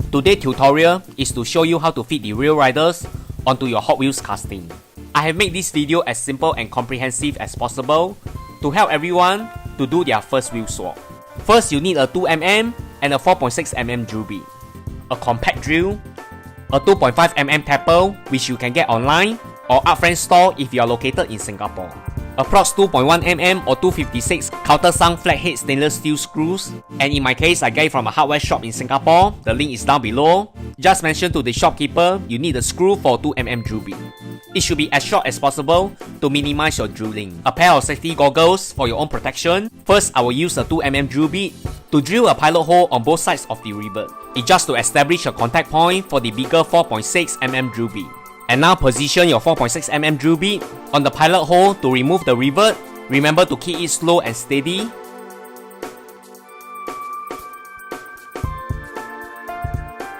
Today's tutorial is to show you how to fit the rear riders onto your Hot Wheels casting. I have made this video as simple and comprehensive as possible to help everyone to do their first wheel swap. First, you need a 2mm and a 4.6mm drill bit, a compact drill, a 2.5mm taper which you can get online or upfront store if you are located in Singapore, approx 2.1mm or 256 Countersunk flathead stainless steel screws, and in my case I get it from a hardware shop in Singapore. The link is down below. Just mention to the shopkeeper you need a screw for 2mm drill bit. It should be as short as possible to minimize your drilling. A pair of safety goggles for your own protection. First, I will use a 2mm drill bit to drill a pilot hole on both sides of the rivet. It's just to establish a contact point for the bigger 4.6mm drill bit. And now position your 4.6mm drill bit on the pilot hole to remove the rivet. Remember to keep it slow and steady.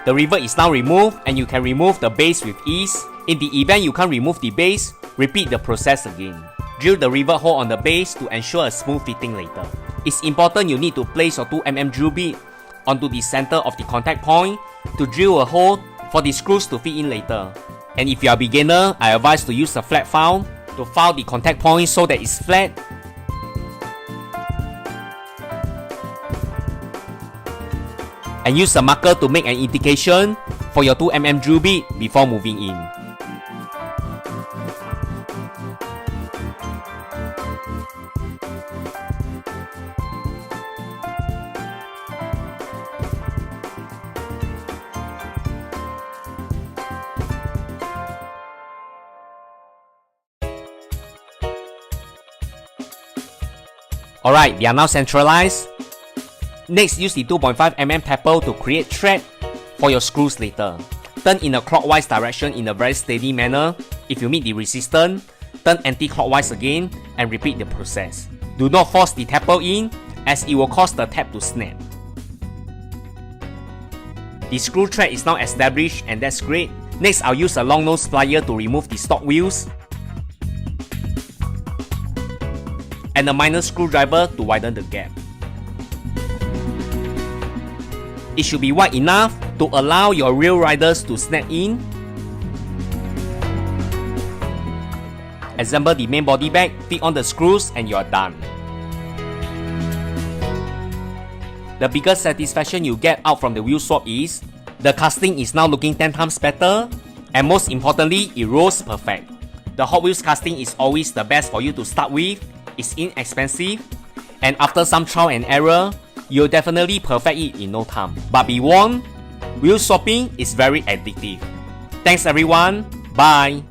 The rivet is now removed and you can remove the base with ease. In the event you can't remove the base, repeat the process again. Drill the rivet hole on the base to ensure a smooth fitting later. It's important you need to place your 2mm drill bit onto the center of the contact point to drill a hole for the screws to fit in later. And if you are a beginner, I advise to use a flat file to file the contact point so that it's flat. And use a marker to make an indication for your 2mm drill bit before moving in. Alright, they are now centralized. Next, use the 2.5mm taper to create thread for your screws later. Turn in a clockwise direction in a very steady manner. If you meet the resistance, turn anti-clockwise again and repeat the process. Do not force the taper in as it will cause the tab to snap. The screw thread is now established and that's great. Next, I'll use a long nose plier to remove the stock wheels and a minor screwdriver to widen the gap. It should be wide enough to allow your rear riders to snap in. Assemble the main body bag, fit on the screws and you are done. The biggest satisfaction you get out from the wheel swap is the casting is now looking 10 times better, and most importantly, it rolls perfect. The Hot Wheels casting is always the best for you to start with. It's inexpensive, and after some trial and error, you'll definitely perfect it in no time. But be warned, wheel swapping is very addictive. Thanks everyone, bye!